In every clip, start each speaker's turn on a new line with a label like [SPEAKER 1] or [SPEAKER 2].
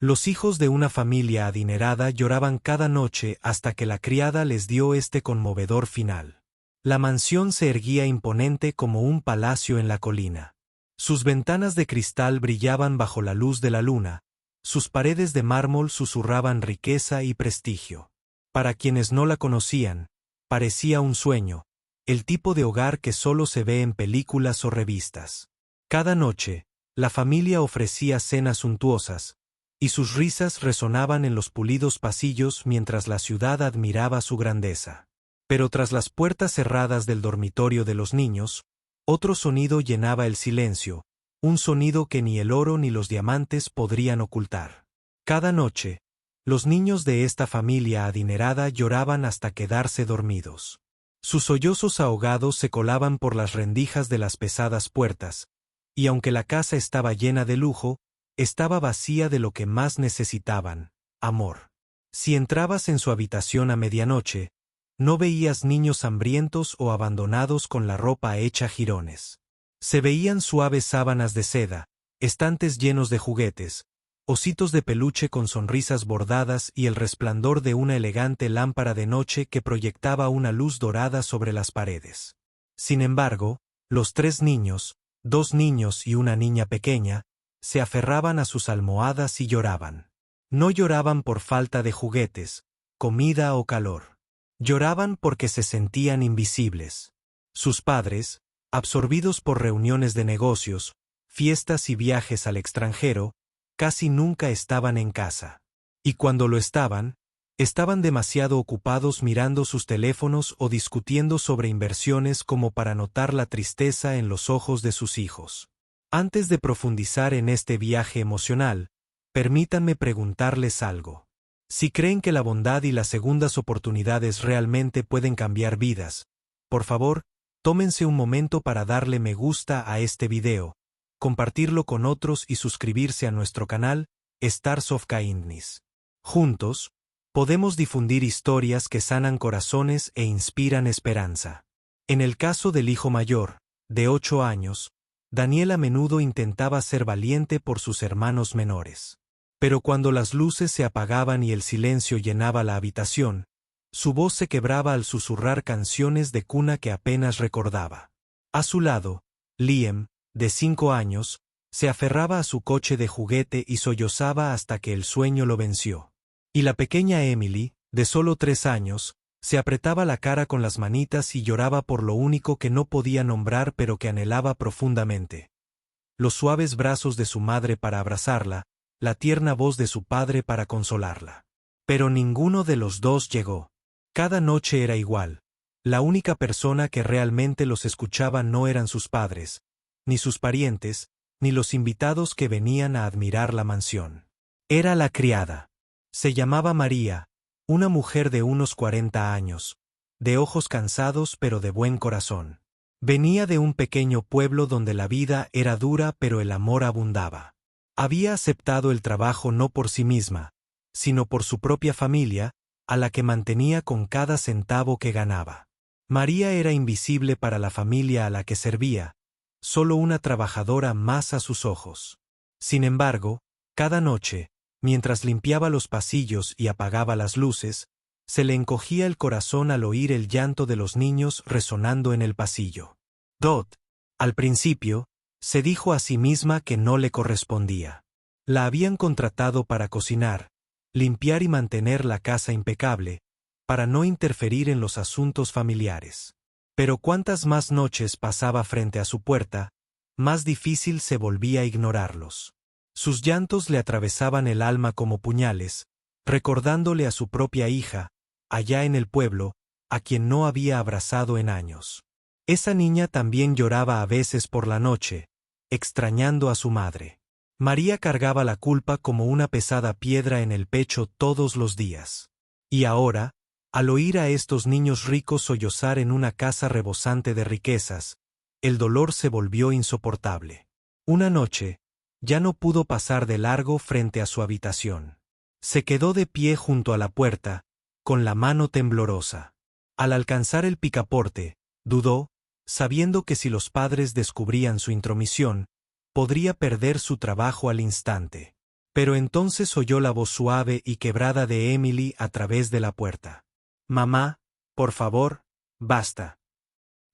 [SPEAKER 1] Los hijos de una familia adinerada lloraban cada noche hasta que la criada les dio este conmovedor final. La mansión se erguía imponente como un palacio en la colina. Sus ventanas de cristal brillaban bajo la luz de la luna, sus paredes de mármol susurraban riqueza y prestigio. Para quienes no la conocían, parecía un sueño, el tipo de hogar que solo se ve en películas o revistas. Cada noche, la familia ofrecía cenas suntuosas, y sus risas resonaban en los pulidos pasillos mientras la ciudad admiraba su grandeza. Pero tras las puertas cerradas del dormitorio de los niños, otro sonido llenaba el silencio, un sonido que ni el oro ni los diamantes podrían ocultar. Cada noche, los niños de esta familia adinerada lloraban hasta quedarse dormidos. Sus sollozos ahogados se colaban por las rendijas de las pesadas puertas, y aunque la casa estaba llena de lujo, estaba vacía de lo que más necesitaban: amor. Si entrabas en su habitación a medianoche, no veías niños hambrientos o abandonados con la ropa hecha jirones. Se veían suaves sábanas de seda, estantes llenos de juguetes, ositos de peluche con sonrisas bordadas y el resplandor de una elegante lámpara de noche que proyectaba una luz dorada sobre las paredes. Sin embargo, los 3 niños, 2 niños y una niña pequeña, se aferraban a sus almohadas y lloraban. No lloraban por falta de juguetes, comida o calor. Lloraban porque se sentían invisibles. Sus padres, absorbidos por reuniones de negocios, fiestas y viajes al extranjero, casi nunca estaban en casa. Y cuando lo estaban demasiado ocupados mirando sus teléfonos o discutiendo sobre inversiones como para notar la tristeza en los ojos de sus hijos. Antes de profundizar en este viaje emocional, permítanme preguntarles algo. Si creen que la bondad y las segundas oportunidades realmente pueden cambiar vidas, por favor, tómense un momento para darle me gusta a este video, compartirlo con otros y suscribirse a nuestro canal, Stars of Kindness. Juntos, podemos difundir historias que sanan corazones e inspiran esperanza. En el caso del hijo mayor, de 8 años, Daniel a menudo intentaba ser valiente por sus hermanos menores. Pero cuando las luces se apagaban y el silencio llenaba la habitación, su voz se quebraba al susurrar canciones de cuna que apenas recordaba. A su lado, Liam, de 5 años, se aferraba a su coche de juguete y sollozaba hasta que el sueño lo venció. Y la pequeña Emily, de solo 3 años, se apretaba la cara con las manitas y lloraba por lo único que no podía nombrar pero que anhelaba profundamente: los suaves brazos de su madre para abrazarla, la tierna voz de su padre para consolarla. Pero ninguno de los dos llegó. Cada noche era igual. La única persona que realmente los escuchaba no eran sus padres, ni sus parientes, ni los invitados que venían a admirar la mansión. Era la criada. Se llamaba María, una mujer de unos 40 años, de ojos cansados pero de buen corazón. Venía de un pequeño pueblo donde la vida era dura pero el amor abundaba. Había aceptado el trabajo no por sí misma, sino por su propia familia, a la que mantenía con cada centavo que ganaba. María era invisible para la familia a la que servía, solo una trabajadora más a sus ojos. Sin embargo, cada noche, mientras limpiaba los pasillos y apagaba las luces, se le encogía el corazón al oír el llanto de los niños resonando en el pasillo. Dot, al principio, se dijo a sí misma que no le correspondía. La habían contratado para cocinar, limpiar y mantener la casa impecable, para no interferir en los asuntos familiares. Pero cuantas más noches pasaba frente a su puerta, más difícil se volvía ignorarlos. Sus llantos le atravesaban el alma como puñales, recordándole a su propia hija, allá en el pueblo, a quien no había abrazado en años. Esa niña también lloraba a veces por la noche, extrañando a su madre. María cargaba la culpa como una pesada piedra en el pecho todos los días. Y ahora, al oír a estos niños ricos sollozar en una casa rebosante de riquezas, el dolor se volvió insoportable. Una noche, ya no pudo pasar de largo frente a su habitación. Se quedó de pie junto a la puerta, con la mano temblorosa. Al alcanzar el picaporte, dudó, sabiendo que si los padres descubrían su intromisión, podría perder su trabajo al instante. Pero entonces oyó la voz suave y quebrada de Emily a través de la puerta. «Mamá, por favor, basta».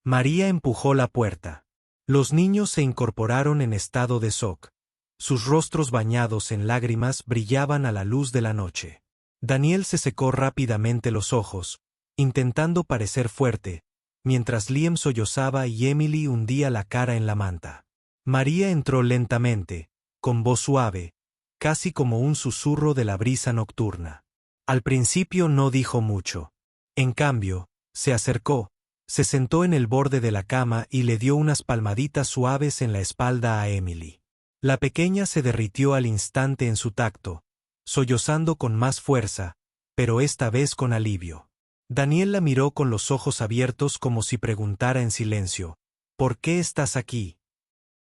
[SPEAKER 1] María empujó la puerta. Los niños se incorporaron en estado de shock. Sus rostros bañados en lágrimas brillaban a la luz de la noche. Daniel se secó rápidamente los ojos, intentando parecer fuerte, mientras Liam sollozaba y Emily hundía la cara en la manta. María entró lentamente, con voz suave, casi como un susurro de la brisa nocturna. Al principio no dijo mucho. En cambio, se acercó, se sentó en el borde de la cama y le dio unas palmaditas suaves en la espalda a Emily. La pequeña se derritió al instante en su tacto, sollozando con más fuerza, pero esta vez con alivio. Daniel la miró con los ojos abiertos como si preguntara en silencio, «¿Por qué estás aquí?».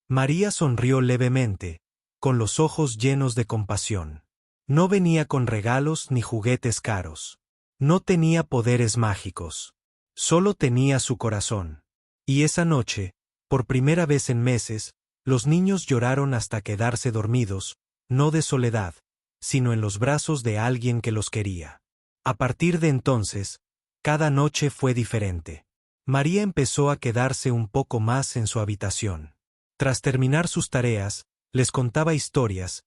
[SPEAKER 1] María sonrió levemente, con los ojos llenos de compasión. No venía con regalos ni juguetes caros. No tenía poderes mágicos. Solo tenía su corazón. Y esa noche, por primera vez en meses, los niños lloraron hasta quedarse dormidos, no de soledad, sino en los brazos de alguien que los quería. A partir de entonces, cada noche fue diferente. María empezó a quedarse un poco más en su habitación. Tras terminar sus tareas, les contaba historias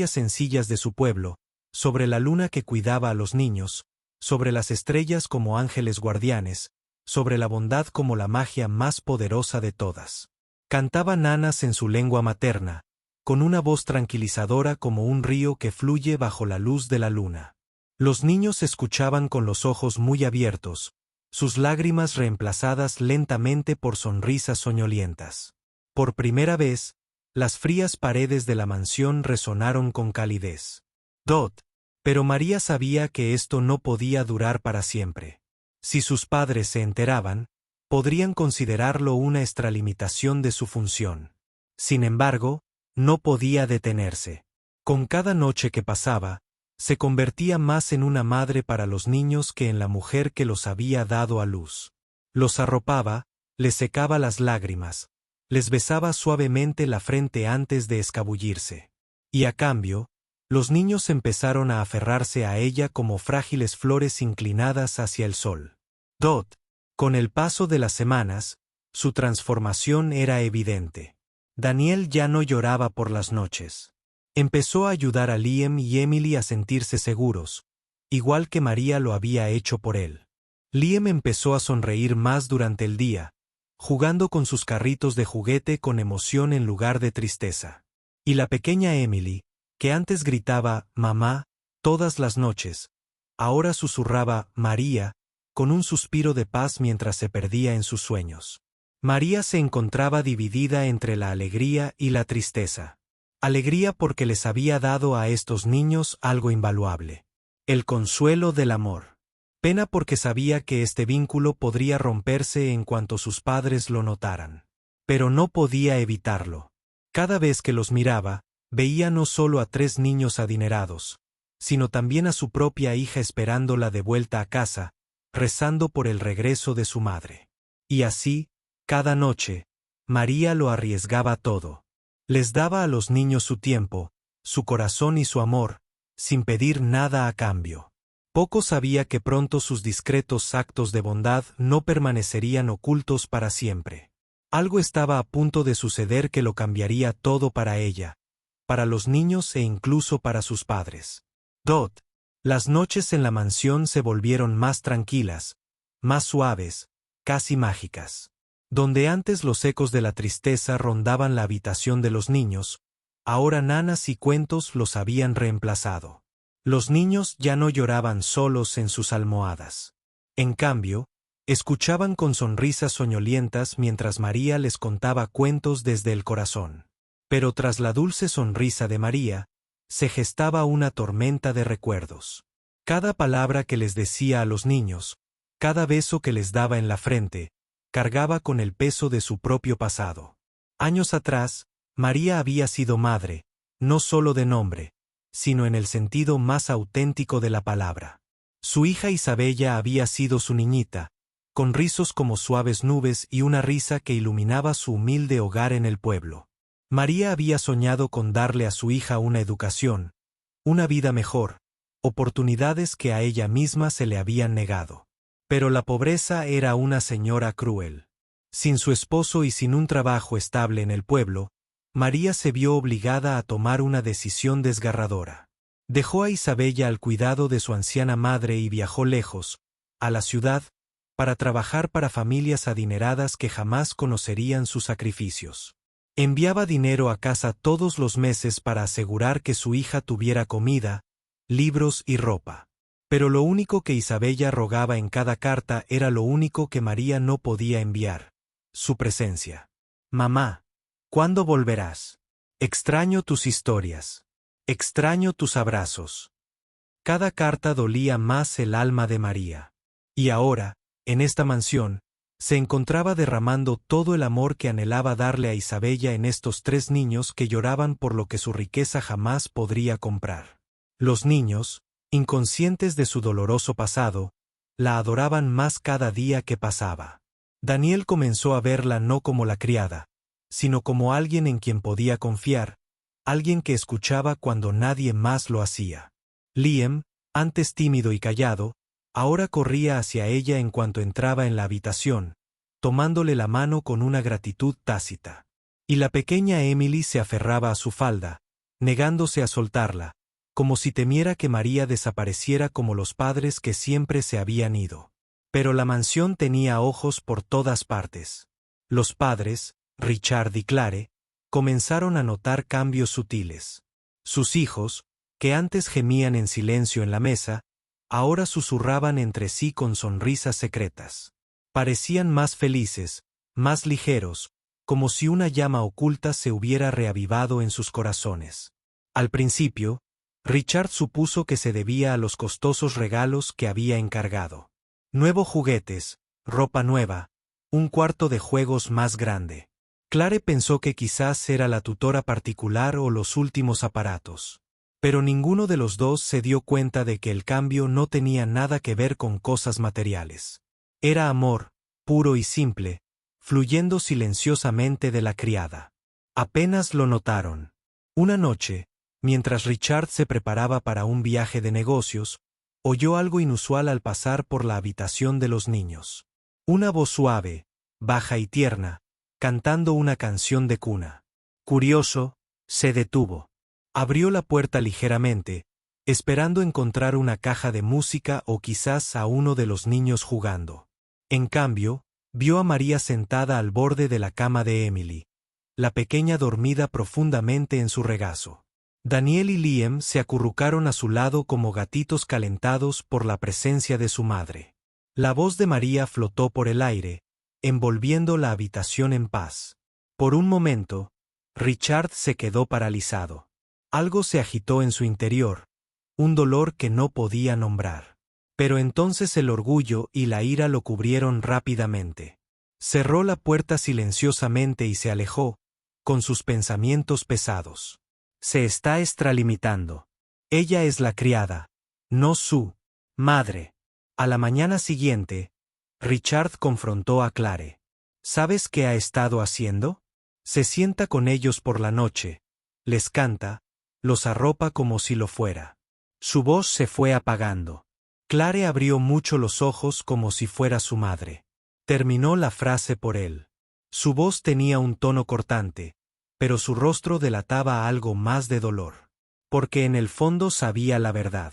[SPEAKER 1] sencillas de su pueblo, sobre la luna que cuidaba a los niños, sobre las estrellas como ángeles guardianes, sobre la bondad como la magia más poderosa de todas. Cantaba nanas en su lengua materna, con una voz tranquilizadora como un río que fluye bajo la luz de la luna. Los niños escuchaban con los ojos muy abiertos, sus lágrimas reemplazadas lentamente por sonrisas soñolientas. Por primera vez, las frías paredes de la mansión resonaron con calidez. Pero María sabía que esto no podía durar para siempre. Si sus padres se enteraban, podrían considerarlo una extralimitación de su función. Sin embargo, no podía detenerse. Con cada noche que pasaba, se convertía más en una madre para los niños que en la mujer que los había dado a luz. Los arropaba, les secaba las lágrimas, les besaba suavemente la frente antes de escabullirse. Y a cambio, los niños empezaron a aferrarse a ella como frágiles flores inclinadas hacia el sol. Con el paso de las semanas, su transformación era evidente. Daniel ya no lloraba por las noches. Empezó a ayudar a Liam y Emily a sentirse seguros, igual que María lo había hecho por él. Liam empezó a sonreír más durante el día, jugando con sus carritos de juguete con emoción en lugar de tristeza. Y la pequeña Emily, que antes gritaba «mamá» todas las noches, ahora susurraba «María» con un suspiro de paz mientras se perdía en sus sueños. María se encontraba dividida entre la alegría y la tristeza. Alegría porque les había dado a estos niños algo invaluable: el consuelo del amor. Pena porque sabía que este vínculo podría romperse en cuanto sus padres lo notaran. Pero no podía evitarlo. Cada vez que los miraba, veía no solo a 3 niños adinerados, sino también a su propia hija esperándola de vuelta a casa, rezando por el regreso de su madre. Y así, cada noche, María lo arriesgaba todo. Les daba a los niños su tiempo, su corazón y su amor, sin pedir nada a cambio. Poco sabía que pronto sus discretos actos de bondad no permanecerían ocultos para siempre. Algo estaba a punto de suceder que lo cambiaría todo para ella, para los niños e incluso para sus padres. Las noches en la mansión se volvieron más tranquilas, más suaves, casi mágicas. Donde antes los ecos de la tristeza rondaban la habitación de los niños, ahora nanas y cuentos los habían reemplazado. Los niños ya no lloraban solos en sus almohadas. En cambio, escuchaban con sonrisas soñolientas mientras María les contaba cuentos desde el corazón. Pero tras la dulce sonrisa de María, se gestaba una tormenta de recuerdos. Cada palabra que les decía a los niños, cada beso que les daba en la frente, cargaba con el peso de su propio pasado. Años atrás, María había sido madre, no solo de nombre, sino en el sentido más auténtico de la palabra. Su hija Isabella había sido su niñita, con rizos como suaves nubes y una risa que iluminaba su humilde hogar en el pueblo. María había soñado con darle a su hija una educación, una vida mejor, oportunidades que a ella misma se le habían negado. Pero la pobreza era una señora cruel. Sin su esposo y sin un trabajo estable en el pueblo, María se vio obligada a tomar una decisión desgarradora. Dejó a Isabella al cuidado de su anciana madre y viajó lejos, a la ciudad, para trabajar para familias adineradas que jamás conocerían sus sacrificios. Enviaba dinero a casa todos los meses para asegurar que su hija tuviera comida, libros y ropa. Pero lo único que Isabella rogaba en cada carta era lo único que María no podía enviar: su presencia. Mamá, ¿cuándo volverás? Extraño tus historias. Extraño tus abrazos. Cada carta dolía más el alma de María. Y ahora, en esta mansión, se encontraba derramando todo el amor que anhelaba darle a Isabella en estos 3 niños que lloraban por lo que su riqueza jamás podría comprar. Los niños, inconscientes de su doloroso pasado, la adoraban más cada día que pasaba. Daniel comenzó a verla no como la criada, sino como alguien en quien podía confiar, alguien que escuchaba cuando nadie más lo hacía. Liam, antes tímido y callado, ahora corría hacia ella en cuanto entraba en la habitación, tomándole la mano con una gratitud tácita. Y la pequeña Emily se aferraba a su falda, negándose a soltarla, como si temiera que María desapareciera como los padres que siempre se habían ido. Pero la mansión tenía ojos por todas partes. Los padres, Richard y Clare, comenzaron a notar cambios sutiles. Sus hijos, que antes gemían en silencio en la mesa, ahora susurraban entre sí con sonrisas secretas. Parecían más felices, más ligeros, como si una llama oculta se hubiera reavivado en sus corazones. Al principio, Richard supuso que se debía a los costosos regalos que había encargado. Nuevos juguetes, ropa nueva, un cuarto de juegos más grande. Clare pensó que quizás era la tutora particular o los últimos aparatos. Pero ninguno de los dos se dio cuenta de que el cambio no tenía nada que ver con cosas materiales. Era amor, puro y simple, fluyendo silenciosamente de la criada. Apenas lo notaron. Una noche, mientras Richard se preparaba para un viaje de negocios, oyó algo inusual al pasar por la habitación de los niños. Una voz suave, baja y tierna, cantando una canción de cuna. Curioso, se detuvo. Abrió la puerta ligeramente, esperando encontrar una caja de música o quizás a uno de los niños jugando. En cambio, vio a María sentada al borde de la cama de Emily, la pequeña dormida profundamente en su regazo. Daniel y Liam se acurrucaron a su lado como gatitos calentados por la presencia de su madre. La voz de María flotó por el aire, envolviendo la habitación en paz. Por un momento, Richard se quedó paralizado. Algo se agitó en su interior, un dolor que no podía nombrar. Pero entonces el orgullo y la ira lo cubrieron rápidamente. Cerró la puerta silenciosamente y se alejó, con sus pensamientos pesados. Se está extralimitando. Ella es la criada, no su madre. A la mañana siguiente, Richard confrontó a Clare. ¿Sabes qué ha estado haciendo? Se sienta con ellos por la noche, les canta, los arropa como si lo fuera. Su voz se fue apagando. Clare abrió mucho los ojos como si fuera su madre. Terminó la frase por él. Su voz tenía un tono cortante, pero su rostro delataba algo más de dolor. Porque en el fondo sabía la verdad.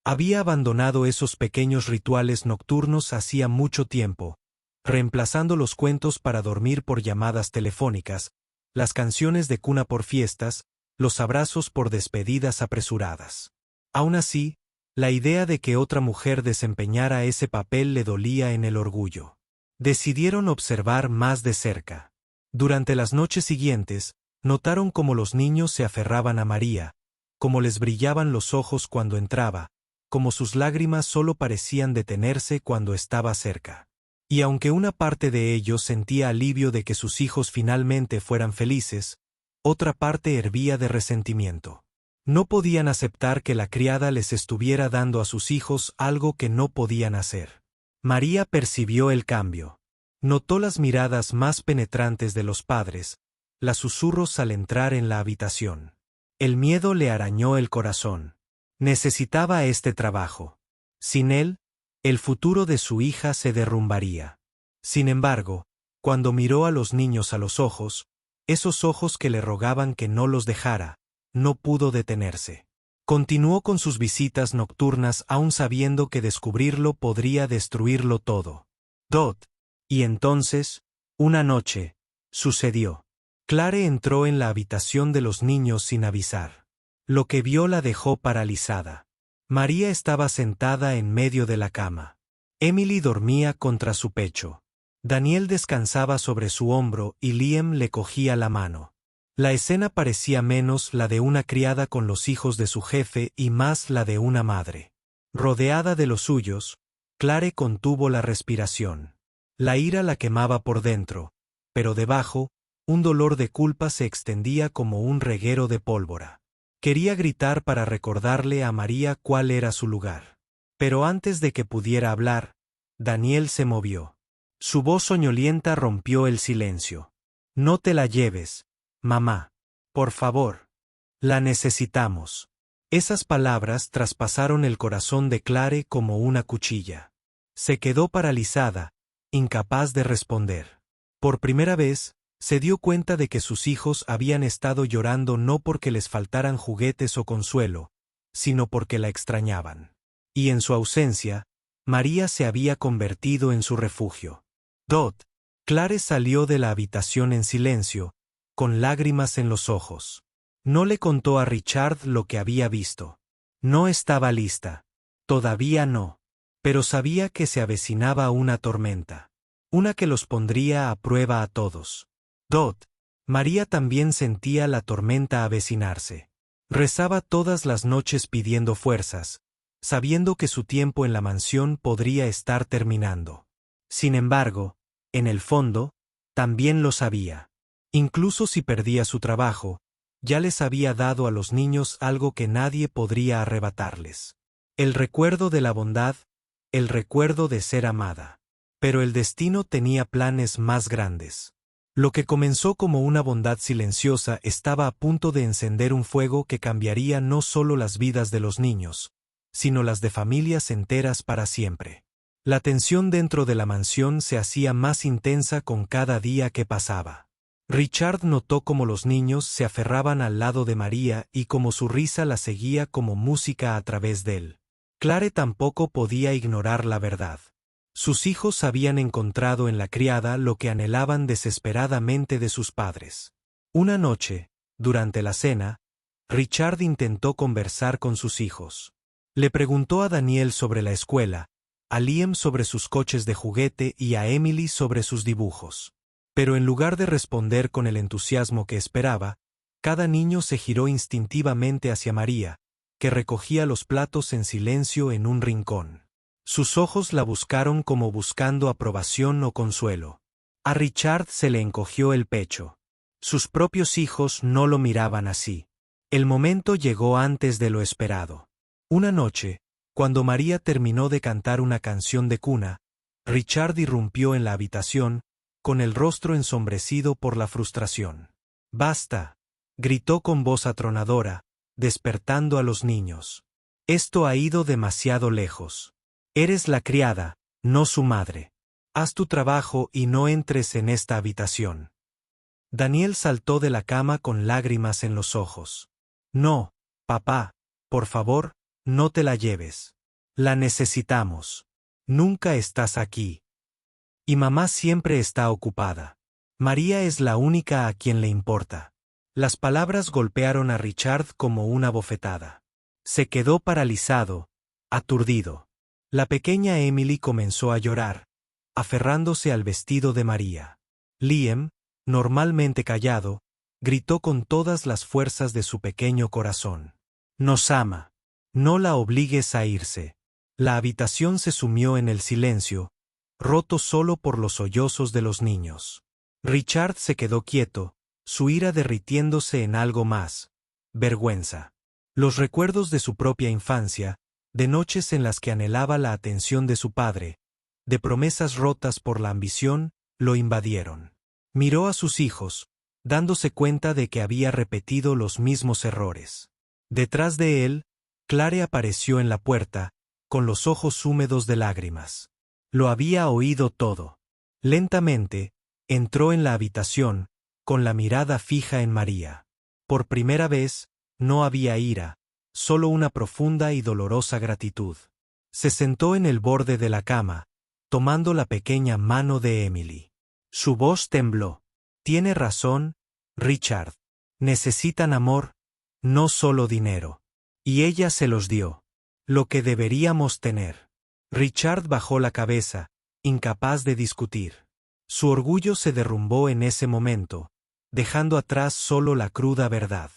[SPEAKER 1] Había abandonado esos pequeños rituales nocturnos hacía mucho tiempo, reemplazando los cuentos para dormir por llamadas telefónicas, las canciones de cuna por fiestas, los abrazos por despedidas apresuradas. Aún así, la idea de que otra mujer desempeñara ese papel le dolía en el orgullo. Decidieron observar más de cerca. Durante las noches siguientes, notaron cómo los niños se aferraban a María, cómo les brillaban los ojos cuando entraba, cómo sus lágrimas solo parecían detenerse cuando estaba cerca. Y aunque una parte de ellos sentía alivio de que sus hijos finalmente fueran felices, otra parte hervía de resentimiento. No podían aceptar que la criada les estuviera dando a sus hijos algo que no podían hacer. María percibió el cambio. Notó las miradas más penetrantes de los padres, los susurros al entrar en la habitación. El miedo le arañó el corazón. Necesitaba este trabajo. Sin él, el futuro de su hija se derrumbaría. Sin embargo, cuando miró a los niños a los ojos, esos ojos que le rogaban que no los dejara, no pudo detenerse. Continuó con sus visitas nocturnas aún sabiendo que descubrirlo podría destruirlo todo. Y entonces, una noche, sucedió. Clare entró en la habitación de los niños sin avisar. Lo que vio la dejó paralizada. María estaba sentada en medio de la cama. Emily dormía contra su pecho. Daniel descansaba sobre su hombro y Liam le cogía la mano. La escena parecía menos la de una criada con los hijos de su jefe y más la de una madre. Rodeada de los suyos, Clare contuvo la respiración. La ira la quemaba por dentro, pero debajo, un dolor de culpa se extendía como un reguero de pólvora. Quería gritar para recordarle a María cuál era su lugar. Pero antes de que pudiera hablar, Daniel se movió. Su voz soñolienta rompió el silencio. No te la lleves, mamá. Por favor. La necesitamos. Esas palabras traspasaron el corazón de Clare como una cuchilla. Se quedó paralizada, incapaz de responder. Por primera vez, se dio cuenta de que sus hijos habían estado llorando no porque les faltaran juguetes o consuelo, sino porque la extrañaban. Y en su ausencia, María se había convertido en su refugio. Clare salió de la habitación en silencio, con lágrimas en los ojos. No le contó a Richard lo que había visto. No estaba lista. Todavía no. Pero sabía que se avecinaba una tormenta. Una que los pondría a prueba a todos. María también sentía la tormenta avecinarse. Rezaba todas las noches pidiendo fuerzas, sabiendo que su tiempo en la mansión podría estar terminando. Sin embargo, en el fondo, también lo sabía. Incluso si perdía su trabajo, ya les había dado a los niños algo que nadie podría arrebatarles. El recuerdo de la bondad, el recuerdo de ser amada. Pero el destino tenía planes más grandes. Lo que comenzó como una bondad silenciosa estaba a punto de encender un fuego que cambiaría no solo las vidas de los niños, sino las de familias enteras para siempre. La tensión dentro de la mansión se hacía más intensa con cada día que pasaba. Richard notó cómo los niños se aferraban al lado de María y cómo su risa la seguía como música a través de él. Clare tampoco podía ignorar la verdad. Sus hijos habían encontrado en la criada lo que anhelaban desesperadamente de sus padres. Una noche, durante la cena, Richard intentó conversar con sus hijos. Le preguntó a Daniel sobre la escuela, a Liam sobre sus coches de juguete y a Emily sobre sus dibujos. Pero en lugar de responder con el entusiasmo que esperaba, cada niño se giró instintivamente hacia María, que recogía los platos en silencio en un rincón. Sus ojos la buscaron como buscando aprobación o consuelo. A Richard se le encogió el pecho. Sus propios hijos no lo miraban así. El momento llegó antes de lo esperado. Una noche, cuando María terminó de cantar una canción de cuna, Richard irrumpió en la habitación, con el rostro ensombrecido por la frustración. «Basta», gritó con voz atronadora, despertando a los niños. «Esto ha ido demasiado lejos. Eres la criada, no su madre. Haz tu trabajo y no entres en esta habitación». Daniel saltó de la cama con lágrimas en los ojos. «No, papá, por favor, no te la lleves. La necesitamos. Nunca estás aquí. Y mamá siempre está ocupada. María es la única a quien le importa». Las palabras golpearon a Richard como una bofetada. Se quedó paralizado, aturdido. La pequeña Emily comenzó a llorar, aferrándose al vestido de María. Liam, normalmente callado, gritó con todas las fuerzas de su pequeño corazón. «Nos ama. No la obligues a irse». La habitación se sumió en el silencio, roto solo por los sollozos de los niños. Richard se quedó quieto, su ira derritiéndose en algo más: vergüenza. Los recuerdos de su propia infancia, de noches en las que anhelaba la atención de su padre, de promesas rotas por la ambición, lo invadieron. Miró a sus hijos, dándose cuenta de que había repetido los mismos errores. Detrás de él, Clare apareció en la puerta, con los ojos húmedos de lágrimas. Lo había oído todo. Lentamente, entró en la habitación, con la mirada fija en María. Por primera vez, no había ira, solo una profunda y dolorosa gratitud. Se sentó en el borde de la cama, tomando la pequeña mano de Emily. Su voz tembló. Tiene razón, Richard. Necesitan amor, no solo dinero. Y ella se los dio. Lo que deberíamos tener. Richard bajó la cabeza, incapaz de discutir. Su orgullo se derrumbó en ese momento, dejando atrás solo la cruda verdad.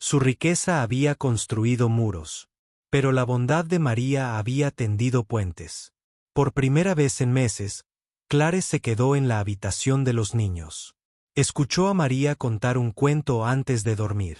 [SPEAKER 1] Su riqueza había construido muros. Pero la bondad de María había tendido puentes. Por primera vez en meses, Clare se quedó en la habitación de los niños. Escuchó a María contar un cuento antes de dormir.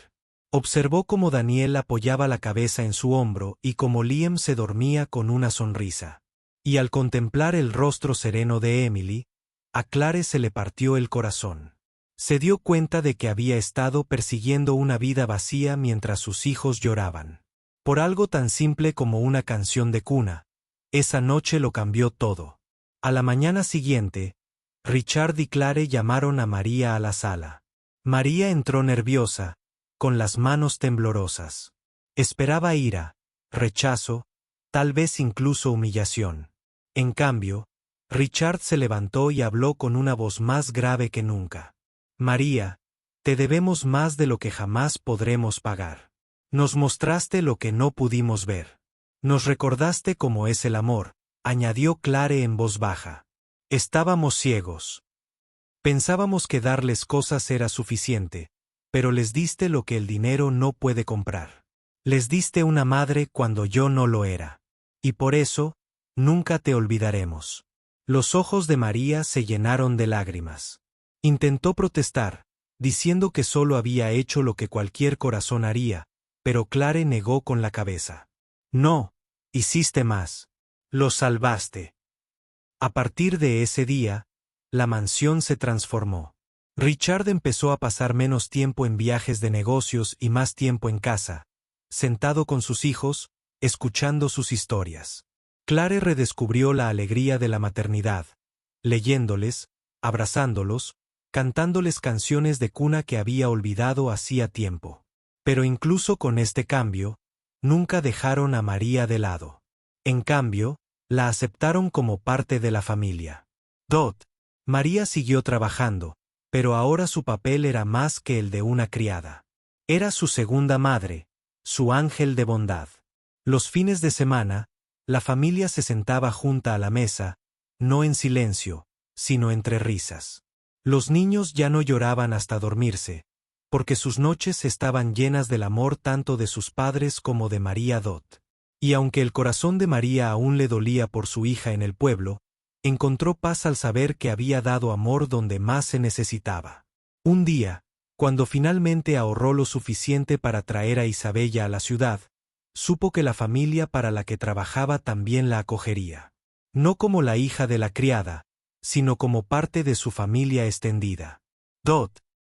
[SPEAKER 1] Observó cómo Daniel apoyaba la cabeza en su hombro y cómo Liam se dormía con una sonrisa. Y al contemplar el rostro sereno de Emily, a Clare se le partió el corazón. Se dio cuenta de que había estado persiguiendo una vida vacía mientras sus hijos lloraban. Por algo tan simple como una canción de cuna, esa noche lo cambió todo. A la mañana siguiente, Richard y Clare llamaron a María a la sala. María entró nerviosa, con las manos temblorosas. Esperaba ira, rechazo, tal vez incluso humillación. En cambio, Richard se levantó y habló con una voz más grave que nunca. María, te debemos más de lo que jamás podremos pagar. Nos mostraste lo que no pudimos ver. Nos recordaste cómo es el amor, añadió Clare en voz baja. Estábamos ciegos. Pensábamos que darles cosas era suficiente, pero les diste lo que el dinero no puede comprar. Les diste una madre cuando yo no lo era. Y por eso, nunca te olvidaremos. Los ojos de María se llenaron de lágrimas. Intentó protestar, diciendo que solo había hecho lo que cualquier corazón haría, pero Clare negó con la cabeza. No, hiciste más. Los salvaste. A partir de ese día, la mansión se transformó. Richard empezó a pasar menos tiempo en viajes de negocios y más tiempo en casa, sentado con sus hijos, escuchando sus historias. Clare redescubrió la alegría de la maternidad, leyéndoles, abrazándolos, cantándoles canciones de cuna que había olvidado hacía tiempo. Pero incluso con este cambio, nunca dejaron a María de lado. En cambio, la aceptaron como parte de la familia. María siguió trabajando, pero ahora su papel era más que el de una criada. Era su segunda madre, su ángel de bondad. Los fines de semana, la familia se sentaba junta a la mesa, no en silencio, sino entre risas. Los niños ya no lloraban hasta dormirse, porque sus noches estaban llenas del amor tanto de sus padres como de María Dot. Y aunque el corazón de María aún le dolía por su hija en el pueblo, encontró paz al saber que había dado amor donde más se necesitaba. Un día, cuando finalmente ahorró lo suficiente para traer a Isabella a la ciudad, supo que la familia para la que trabajaba también la acogería. No como la hija de la criada, sino como parte de su familia extendida.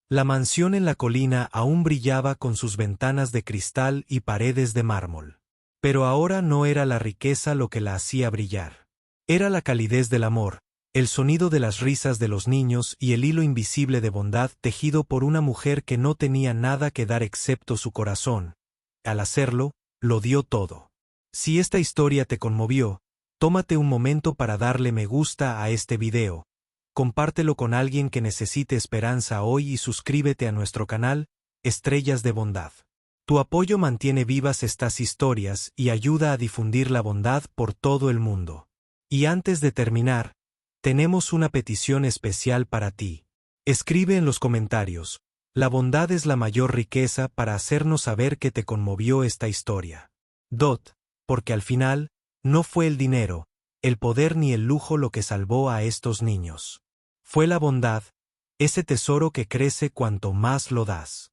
[SPEAKER 1] La mansión en la colina aún brillaba con sus ventanas de cristal y paredes de mármol. Pero ahora no era la riqueza lo que la hacía brillar. Era la calidez del amor, el sonido de las risas de los niños y el hilo invisible de bondad tejido por una mujer que no tenía nada que dar excepto su corazón. Al hacerlo, lo dio todo. Si esta historia te conmovió, tómate un momento para darle me gusta a este video, compártelo con alguien que necesite esperanza hoy y suscríbete a nuestro canal, Estrellas de Bondad. Tu apoyo mantiene vivas estas historias y ayuda a difundir la bondad por todo el mundo. Y antes de terminar, tenemos una petición especial para ti. Escribe en los comentarios, la bondad es la mayor riqueza para hacernos saber que te conmovió esta historia. Porque al final, no fue el dinero, el poder ni el lujo lo que salvó a estos niños. Fue la bondad, ese tesoro que crece cuanto más lo das.